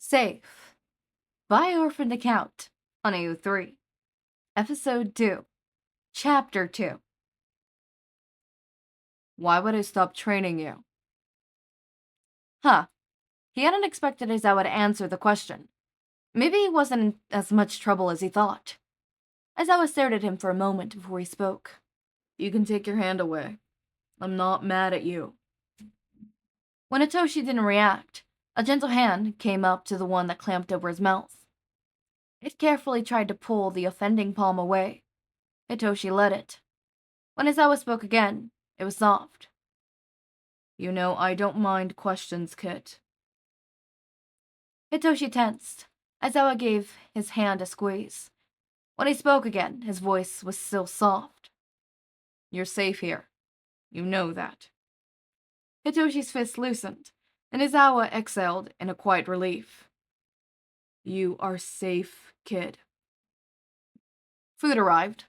Safe by Orphaned Account on AO3. Episode 2. Chapter 2. Why would I stop training you? Huh. He hadn't expected Aizawa to answer the question. Maybe he wasn't in as much trouble as he thought. Aizawa stared at him for a moment before he spoke. You can take your hand away. I'm not mad at you. When Hitoshi didn't react, a gentle hand came up to the one that clamped over his mouth. It carefully tried to pull the offending palm away. Hitoshi let it. When Aizawa spoke again, it was soft. You know, I don't mind questions, Kit. Hitoshi tensed. Aizawa gave his hand a squeeze. When he spoke again, his voice was still soft. You're safe here. You know that. Hitoshi's fist loosened, and Aizawa exhaled in a quiet relief. You are safe, kid. Food arrived.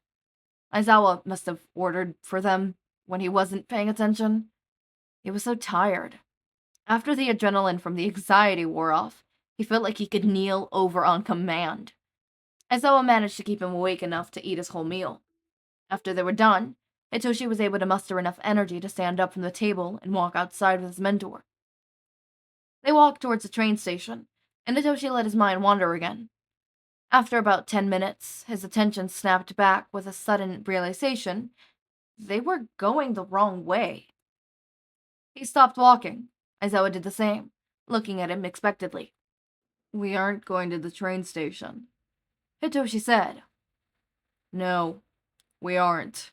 Aizawa must have ordered for them when he wasn't paying attention. He was so tired. After the adrenaline from the anxiety wore off, he felt like he could kneel over on command. Aizawa managed to keep him awake enough to eat his whole meal. After they were done, Hitoshi was able to muster enough energy to stand up from the table and walk outside with his mentor. They walked towards the train station, and Hitoshi let his mind wander again. After about 10 minutes, his attention snapped back with a sudden realization they were going the wrong way. He stopped walking. Aizawa did the same, looking at him expectantly. We aren't going to the train station, Hitoshi said. No, we aren't.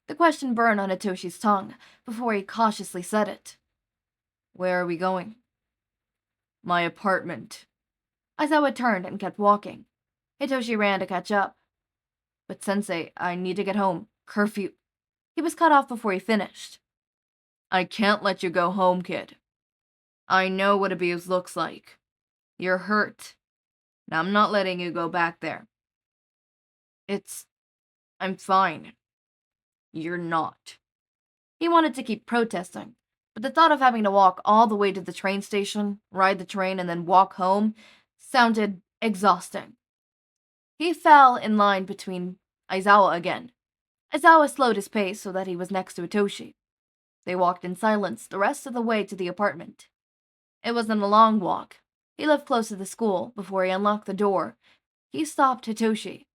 The question burned on Hitoshi's tongue before he cautiously said it. Where are we going? My apartment. Aizawa turned and kept walking. Hitoshi ran to catch up. But sensei, I need to get home. Curfew. He was cut off before he finished. I can't let you go home, kid. I know what abuse looks like. You're hurt. And I'm not letting you go back there. I'm fine. You're not. He wanted to keep protesting, but the thought of having to walk all the way to the train station, ride the train, and then walk home sounded exhausting. He fell in line between Aizawa again. Aizawa slowed his pace so that he was next to Hitoshi. They walked in silence the rest of the way to the apartment. It wasn't a long walk. He lived close to the school. Before he unlocked the door, he stopped Hitoshi.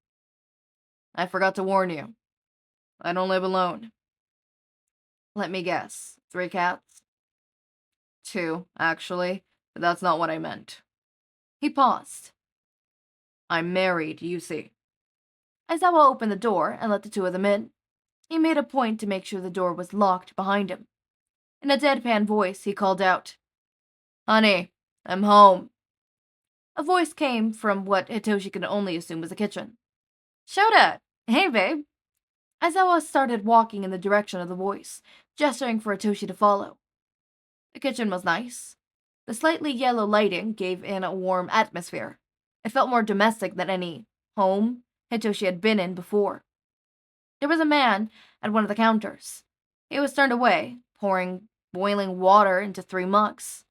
I forgot to warn you. I don't live alone. Let me guess. 3 cats? 2, actually, but that's not what I meant. He paused. I'm married, you see. Aizawa opened the door and let the 2 of them in. He made a point to make sure the door was locked behind him. In a deadpan voice, he called out, Honey, I'm home. A voice came from what Hitoshi could only assume was the kitchen. Shouta! Hey, babe! Aizawa started walking in the direction of the voice, gesturing for Hitoshi to follow. The kitchen was nice. The slightly yellow lighting gave in a warm atmosphere. It felt more domestic than any home Hitoshi had been in before. There was a man at one of the counters. He was turned away, pouring boiling water into 3 mugs.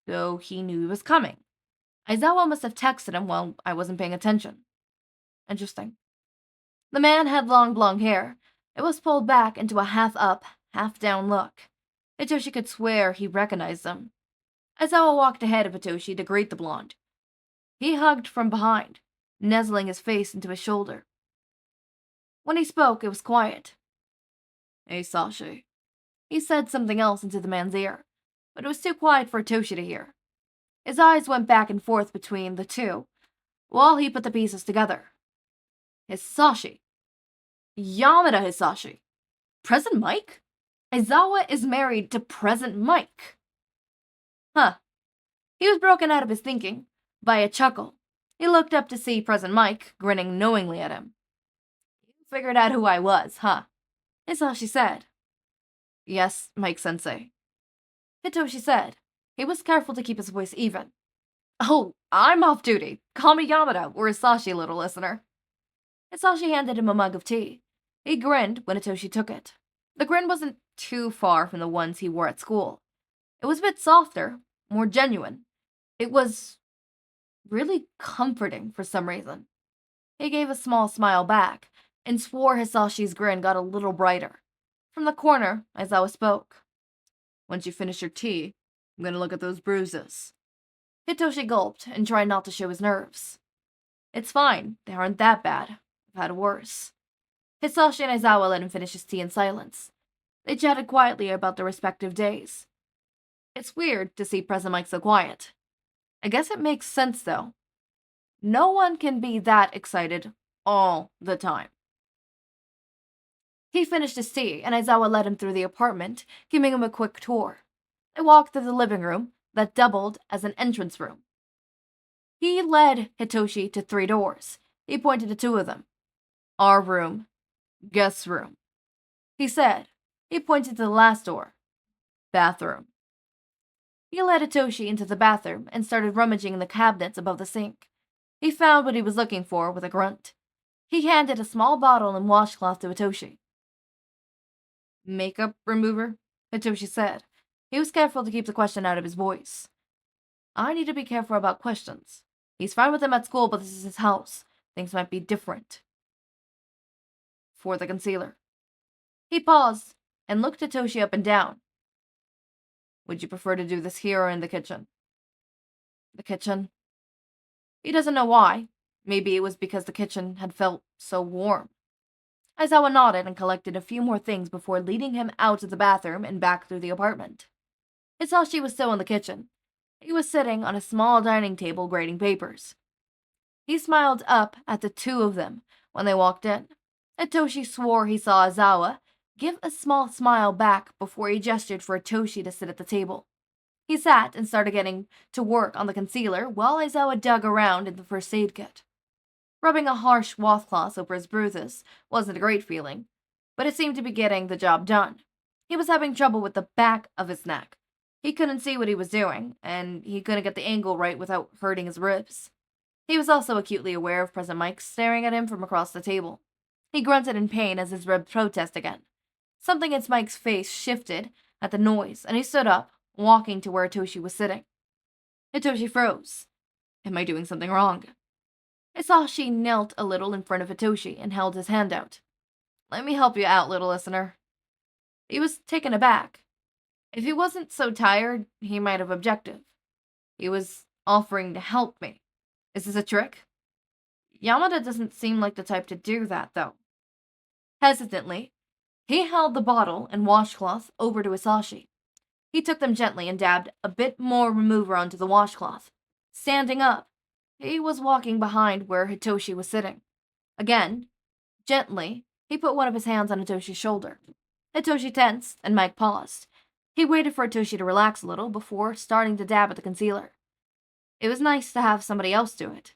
So he knew he was coming. Aizawa must have texted him while I wasn't paying attention. Interesting. The man had long blonde hair. It was pulled back into a half-up, half-down look. Hitoshi could swear he recognized him. Aizawa walked ahead of Hitoshi to greet the blonde. He hugged from behind, nuzzling his face into his shoulder. When he spoke, it was quiet. Hizashi. He said something else into the man's ear, but it was too quiet for Hitoshi to hear. His eyes went back and forth between the 2, while he put the pieces together. Hizashi. Yamada Hizashi. Present Mike? Aizawa is married to Present Mike. Huh. He was broken out of his thinking by a chuckle. He looked up to see Present Mike, grinning knowingly at him. You figured out who I was, huh? Hizashi said. Yes, Mike-sensei. Hitoshi said. He was careful to keep his voice even. Oh, I'm off duty. Call me Yamada, or Hizashi, little listener. Hizashi handed him a mug of tea. He grinned when Hitoshi took it. The grin wasn't too far from the ones he wore at school. It was a bit softer, more genuine. It was really comforting for some reason. He gave a small smile back and swore Hisashi's grin got a little brighter. From the corner, Aizawa spoke. Once you finish your tea, I'm gonna look at those bruises. Hitoshi gulped and tried not to show his nerves. It's fine, they aren't that bad. I've had worse. Hisashi and Aizawa let him finish his tea in silence. They chatted quietly about their respective days. It's weird to see President Mike so quiet. I guess it makes sense, though. No one can be that excited all the time. He finished his tea, and Aizawa led him through the apartment, giving him a quick tour. They walked through the living room that doubled as an entrance room. He led Hitoshi to 3 doors. He pointed to 2 of them. Our room, guest room. He said. He pointed to the last door. Bathroom. He led Hitoshi into the bathroom and started rummaging in the cabinets above the sink. He found what he was looking for with a grunt. He handed a small bottle and washcloth to Hitoshi. Makeup remover? Hitoshi said. He was careful to keep the question out of his voice. I need to be careful about questions. He's fine with them at school, but this is his house. Things might be different. For the concealer. He paused and looked Hitoshi up and down. Would you prefer to do this here or in the kitchen? The kitchen. He doesn't know why. Maybe it was because the kitchen had felt so warm. Aizawa nodded and collected a few more things before leading him out of the bathroom and back through the apartment. Hizashi was still in the kitchen. He was sitting on a small dining table grading papers. He smiled up at the 2 of them when they walked in. Hitoshi swore he saw Aizawa give a small smile back before he gestured for Hitoshi to sit at the table. He sat and started getting to work on the concealer while Aizawa dug around in the first aid kit. Rubbing a harsh washcloth over his bruises wasn't a great feeling, but it seemed to be getting the job done. He was having trouble with the back of his neck. He couldn't see what he was doing, and he couldn't get the angle right without hurting his ribs. He was also acutely aware of President Mike staring at him from across the table. He grunted in pain as his ribs protested again. Something in Mike's face shifted at the noise, and he stood up, walking to where Hitoshi was sitting. Hitoshi froze. Am I doing something wrong? Hizashi knelt a little in front of Hitoshi and held his hand out. Let me help you out, little listener. He was taken aback. If he wasn't so tired, he might have objected. He was offering to help me. Is this a trick? Yamada doesn't seem like the type to do that, though. Hesitantly, he held the bottle and washcloth over to Hizashi. He took them gently and dabbed a bit more remover onto the washcloth. Standing up, he was walking behind where Hitoshi was sitting. Again, gently, he put one of his hands on Hitoshi's shoulder. Hitoshi tensed, and Mike paused. He waited for Hitoshi to relax a little before starting to dab at the concealer. It was nice to have somebody else do it.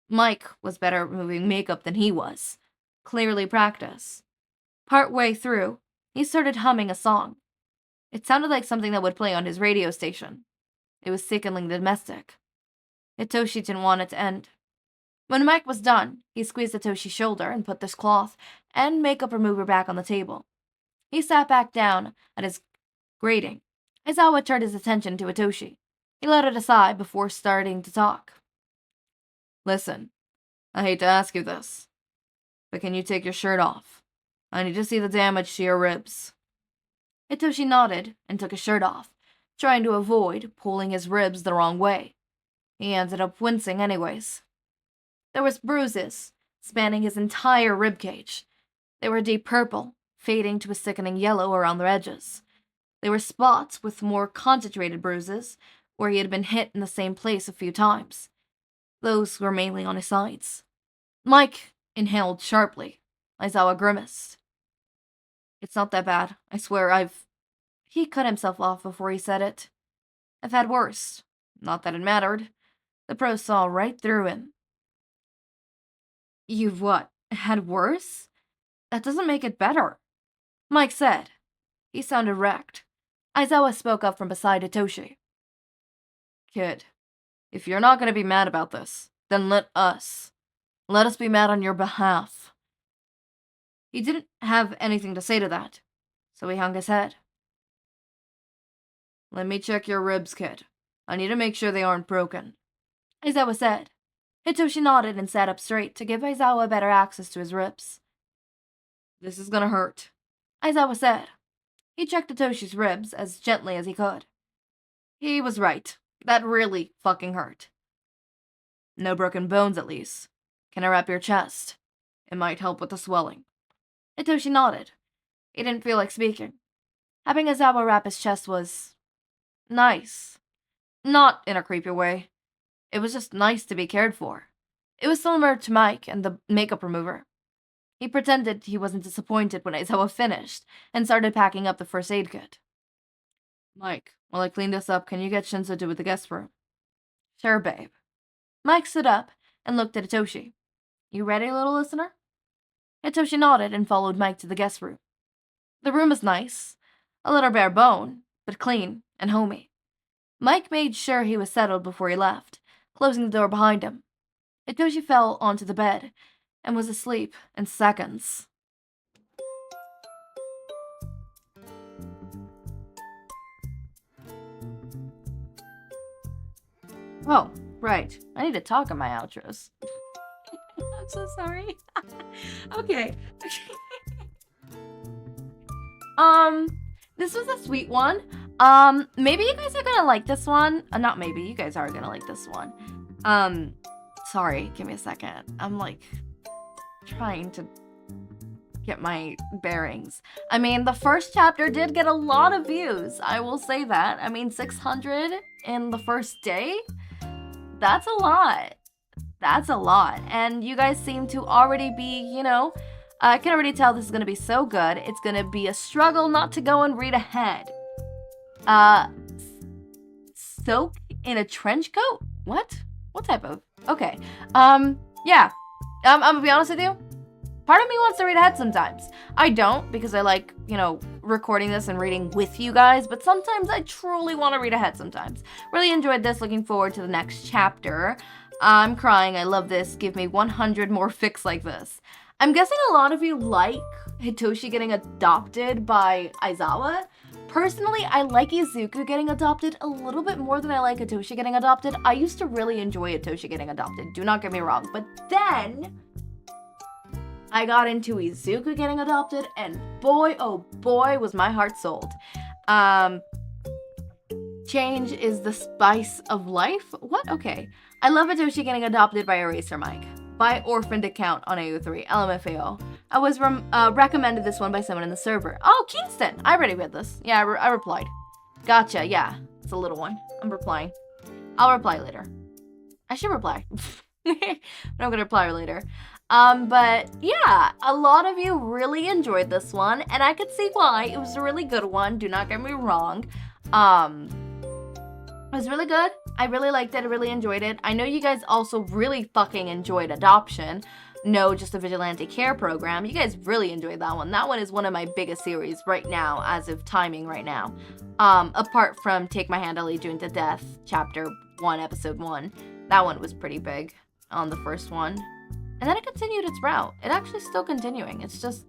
Mike was better at removing makeup than he was. Clearly practice. Partway through, he started humming a song. It sounded like something that would play on his radio station. It was sickeningly domestic. Hitoshi didn't want it to end. When Mike was done, he squeezed Hitoshi's shoulder and put this cloth and makeup remover back on the table. He sat back down at his grating. Aizawa turned his attention to Hitoshi. He let it aside before starting to talk. Listen, I hate to ask you this, but can you take your shirt off? I need to see the damage to your ribs. Hitoshi nodded and took his shirt off, trying to avoid pulling his ribs the wrong way. He ended up wincing anyways. There was bruises spanning his entire ribcage. They were deep purple, fading to a sickening yellow around their edges. There were spots with more concentrated bruises, where he had been hit in the same place a few times. Those were mainly on his sides. Mike inhaled sharply. Aizawa grimaced. It's not that bad. I swear He cut himself off before he said it. I've had worse. Not that it mattered. The pros saw right through him. You've what? Had worse? That doesn't make it better. Mike said. He sounded wrecked. Aizawa spoke up from beside Hitoshi. Kid, if you're not going to be mad about this, then let us be mad on your behalf. He didn't have anything to say to that, so he hung his head. Let me check your ribs, kid. I need to make sure they aren't broken, Aizawa said. Hitoshi nodded and sat up straight to give Aizawa better access to his ribs. This is gonna hurt, Aizawa said. He checked Hitoshi's ribs as gently as he could. He was right. That really fucking hurt. No broken bones, at least. Can I wrap your chest? It might help with the swelling. Hitoshi nodded. He didn't feel like speaking. Having Aizawa wrap his chest was nice. Not in a creepy way. It was just nice to be cared for. It was similar to Mike and the makeup remover. He pretended he wasn't disappointed when Aizawa finished and started packing up the first aid kit. Mike, while I clean this up, can you get Shinsou to the guest room? Sure, babe. Mike stood up and looked at Hitoshi. You ready, little listener? Hitoshi nodded and followed Mike to the guest room. The room was nice, a little bare bone, but clean and homey. Mike made sure he was settled before he left, closing the door behind him. Hitoshi fell onto the bed and was asleep in seconds. Oh, right. I need to talk in my outros. I'm so sorry. Okay. This was a sweet one. Maybe you guys are gonna like this one. Not maybe, you guys are gonna like this one. Sorry, give me a second. I'm like trying to get my bearings. I mean, the first chapter did get a lot of views. I will say that. I mean, 600 in the first day? That's a lot. That's a lot. And you guys seem to already be, you know, I can already tell this is going to be so good. It's going to be a struggle not to go and read ahead. Soak in a trench coat? What? What type of? Okay. Yeah. I'm going to be honest with you. Part of me wants to read ahead sometimes. I don't, because I like, you know, recording this and reading with you guys, but sometimes I truly want to read ahead sometimes. Really enjoyed this. Looking forward to the next chapter. I'm crying. I love this. Give me 100 more fics like this. I'm guessing a lot of you like Hitoshi getting adopted by Aizawa. Personally, I like Izuku getting adopted a little bit more than I like Hitoshi getting adopted. I used to really enjoy Hitoshi getting adopted. Do not get me wrong. But then I got into Izuku getting adopted, and boy, oh boy, was my heart sold. Change is the spice of life? What? Okay. I love Hitoshi getting adopted by Eraserhead. By orphaned account on AO3, LMFAO. I was recommended this one by someone in the server. Oh, Kingston! I already read this. Yeah, I replied. Gotcha, yeah. It's a little one. I'm replying. I'll reply later. I should reply. But I'm gonna reply later. But yeah, a lot of you really enjoyed this one, and I could see why. It was a really good one, do not get me wrong. It was really good. I really liked it. I really enjoyed it. I know you guys also really fucking enjoyed Adoption. No, just a vigilante care program. You guys really enjoyed that one. That one is one of my biggest series right now, as of timing right now. Apart from Take My Hand, I'll Lead You Into Death, Chapter 1, Episode 1. That one was pretty big on the first one. And then it continued its route. It actually still continuing. It's just...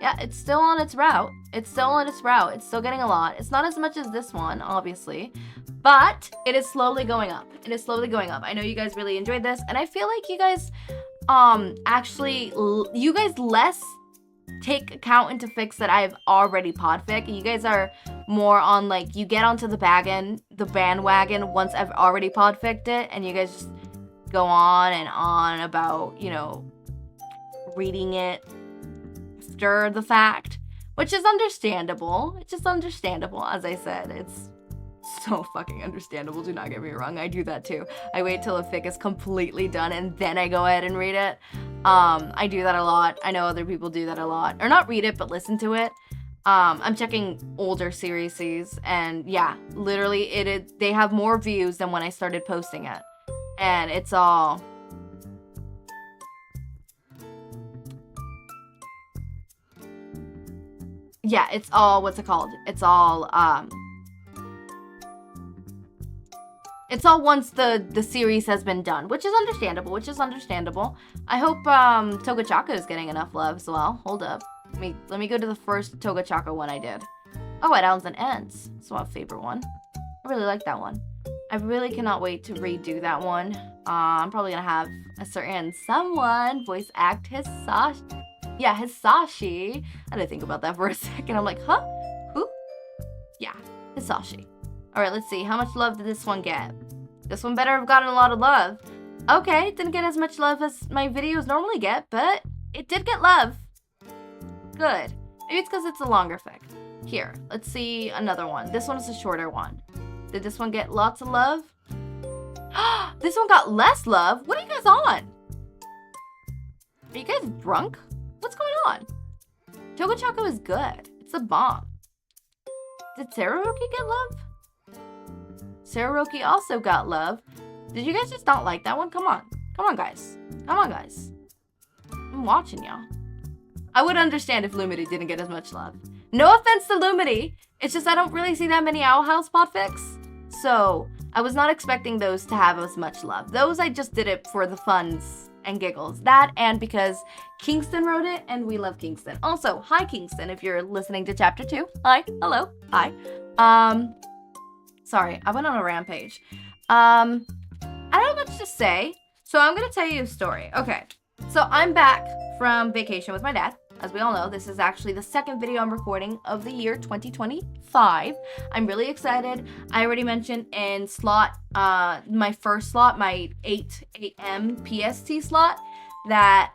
yeah, it's still on its route. It's still on its route. It's still getting a lot. It's not as much as this one, obviously. But it is slowly going up. It is slowly going up. I know you guys really enjoyed this. And I feel like you guys, actually, you guys less take account into fics that I've already podfic. You guys are more on, like, you get onto the bandwagon once I've already podficed it. And you guys just go on and on about, you know, reading it after the fact, which is understandable. It's just understandable. As I said, it's so fucking understandable. Do not get me wrong. I do that too. I wait till a fic is completely done and then I go ahead and read it. I do that a lot. I know other people do that a lot. Or not read it, but listen to it. I'm checking older series, and yeah, literally they have more views than when I started posting it. And it's all... yeah, it's all, what's it called? It's all once the series has been done, which is understandable. I hope Togachaka is getting enough love as well. Hold up. Let me go to the first Togachaka one I did. Oh, White Owls and Ends. That's my favorite one. I really like that one. I really cannot wait to redo that one. I'm probably gonna have a certain someone voice act Hizashi. Yeah, Hizashi. I didn't think about that for a second. I'm like, huh? Who? Yeah, Hizashi. Alright, let's see. How much love did this one get? This one better have gotten a lot of love. Okay, it didn't get as much love as my videos normally get, but it did get love. Good. Maybe it's because it's a longer fic. Here, let's see another one. This one is a shorter one. Did this one get lots of love? This one got less love? What are you guys on? Are you guys drunk? What's going on? Choco Choco is good. It's a bomb. Did Sararoki get love? Sararoki also got love. Did you guys just not like that one? Come on. Come on, guys. Come on, guys. I'm watching y'all. I would understand if Lumity didn't get as much love. No offense to Lumity. It's just I don't really see that many Owl House podfics. So, I was not expecting those to have as much love. Those, I just did it for the funs and giggles. That and because Kingston wrote it, and we love Kingston. Also, hi Kingston, if you're listening to chapter 2. Hi, hello, hi. Sorry, I went on a rampage. I don't have much to say, so I'm gonna tell you a story. Okay, so I'm back from vacation with my dad. As we all know, this is actually the second video I'm recording of the year 2025. I'm really excited. I already mentioned in slot, my first slot, my 8 a.m. PST slot, that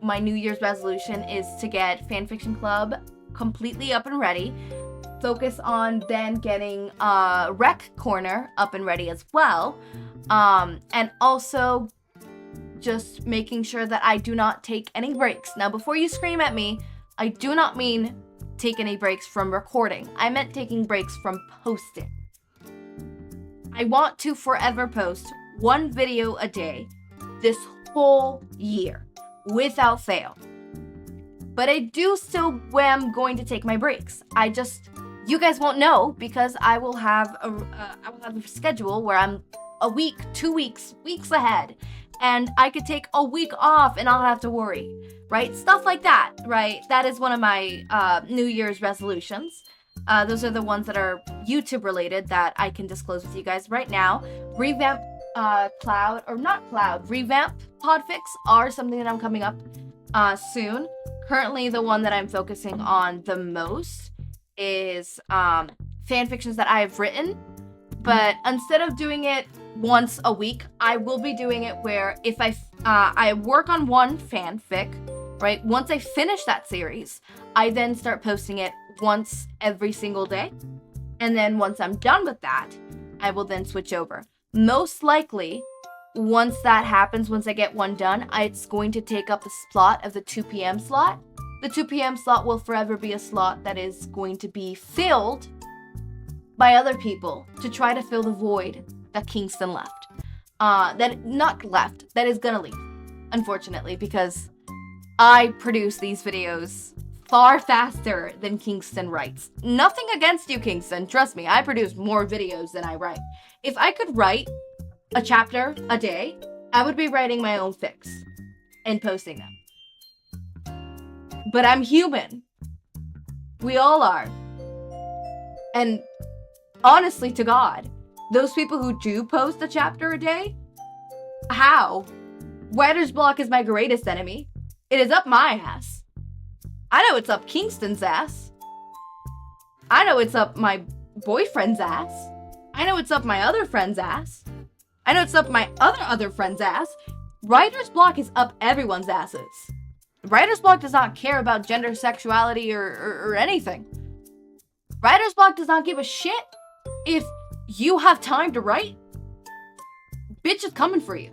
my New Year's resolution is to get Fanfiction Club completely up and ready. Focus on then getting Rec Corner up and ready as well. And also just making sure that I do not take any breaks. Now, before you scream at me, I do not mean take any breaks from recording. I meant taking breaks from posting. I want to forever post one video a day this whole year without fail. But I do still am going to take my breaks. You guys won't know because I will have a schedule where I'm a week, 2 weeks, weeks ahead. And I could take a week off and I'll have to worry, right? Stuff like that, right? That is one of my New Year's resolutions. Those are the ones that are YouTube related that I can disclose with you guys right now. Revamp revamp podfics are something that I'm coming up soon. Currently, the one that I'm focusing on the most is fan fictions that I've written. But instead of doing it once a week, I will be doing it where if I work on one fanfic, right? Once I finish that series, I then start posting it once every single day. And then once I'm done with that, I will then switch over. Most likely, once that happens, once I get one done, it's going to take up the slot of the 2 p.m. slot. The 2 p.m. slot will forever be a slot that is going to be filled by other people to try to fill the void that Kingston left. That is gonna leave, unfortunately, because I produce these videos far faster than Kingston writes. Nothing against you, Kingston. Trust me, I produce more videos than I write. If I could write a chapter a day, I would be writing my own fics and posting them. But I'm human. We all are. And honestly to God, those people who do post a chapter a day, how? Writer's block is my greatest enemy. It is up my ass. I know it's up Kingston's ass. I know it's up my boyfriend's ass. I know it's up my other friend's ass. I know it's up my other friend's ass. Writer's block is up everyone's asses. Writer's block does not care about gender, sexuality, or anything. Writer's block does not give a shit if you have time to write. Bitch is coming for you.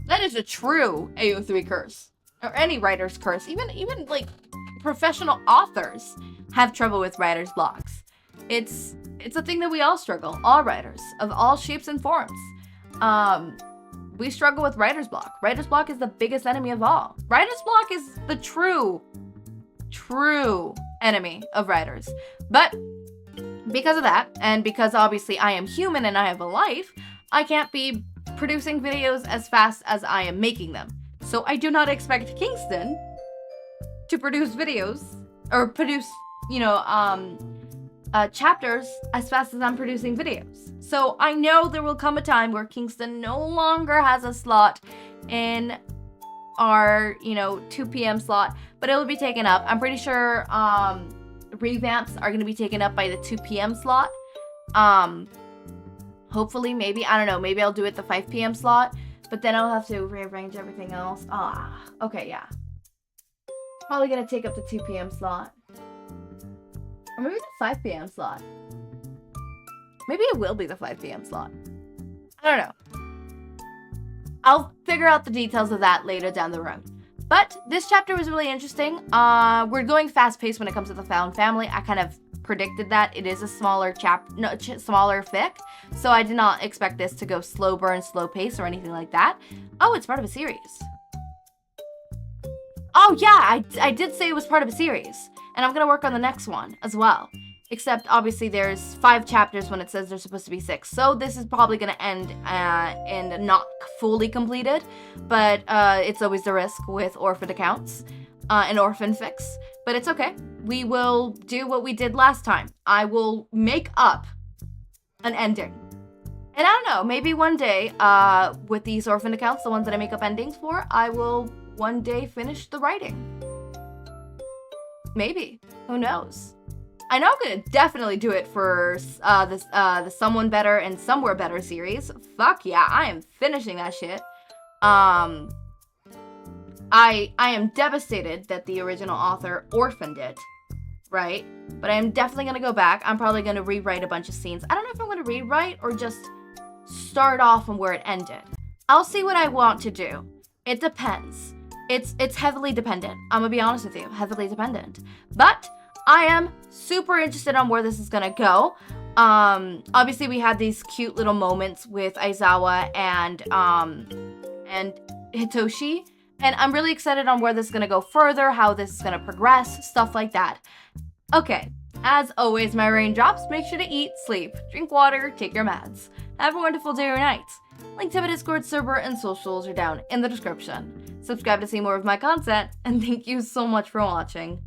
That is a true AO3 curse. Or any writer's curse. Even like professional authors have trouble with writer's blocks. It's a thing that we all struggle. All writers of all shapes and forms. We struggle with writer's block. Writer's block is the biggest enemy of all. Writer's block is the true enemy of writers. But because of that, and because obviously I am human and I have a life, I can't be producing videos as fast as I am making them. So I do not expect Kingston to produce videos, or produce chapters as fast as I'm producing videos. So I know there will come a time where Kingston no longer has a slot in our, 2 p.m. slot, but it will be taken up. I'm pretty sure revamps are going to be taken up by the 2 p.m. slot. Hopefully, maybe, I don't know, maybe I'll do it the 5 p.m. slot, but then I'll have to rearrange everything else. Okay, yeah. Probably going to take up the 2 p.m. slot. Or maybe the 5 p.m. slot. Maybe it will be the 5 p.m. slot. I don't know. I'll figure out the details of that later down the road. But this chapter was really interesting. We're going fast-paced when it comes to the Found Family. I kind of predicted that. It is a smaller smaller fic, so I did not expect this to go slow burn, slow pace, or anything like that. Oh, it's part of a series. Oh yeah, I did say it was part of a series, and I'm gonna work on the next one as well. Except obviously there's 5 chapters when it says there's supposed to be 6, so this is probably gonna end and not fully completed. But it's always the risk with orphan accounts and orphan fics. But it's okay. We will do what we did last time. I will make up an ending. And I don't know, maybe one day, with these orphan accounts, the ones that I make up endings for, I will one day finish the writing. Maybe. Who knows? I know I'm gonna definitely do it for the Someone Better and Somewhere Better series. Fuck yeah, I am finishing that shit. I am devastated that the original author orphaned it, right? But I am definitely going to go back. I'm probably going to rewrite a bunch of scenes. I don't know if I'm going to rewrite or just start off on where it ended. I'll see what I want to do. It depends. It's heavily dependent. I'm going to be honest with you. Heavily dependent. But I am super interested on where this is going to go. Obviously, we had these cute little moments with Aizawa and Hitoshi. And I'm really excited on where this is going to go further, how this is going to progress, stuff like that. Okay, as always, my raindrops, make sure to eat, sleep, drink water, take your meds. Have a wonderful day or night. Link to my Discord server and socials are down in the description. Subscribe to see more of my content, and thank you so much for watching.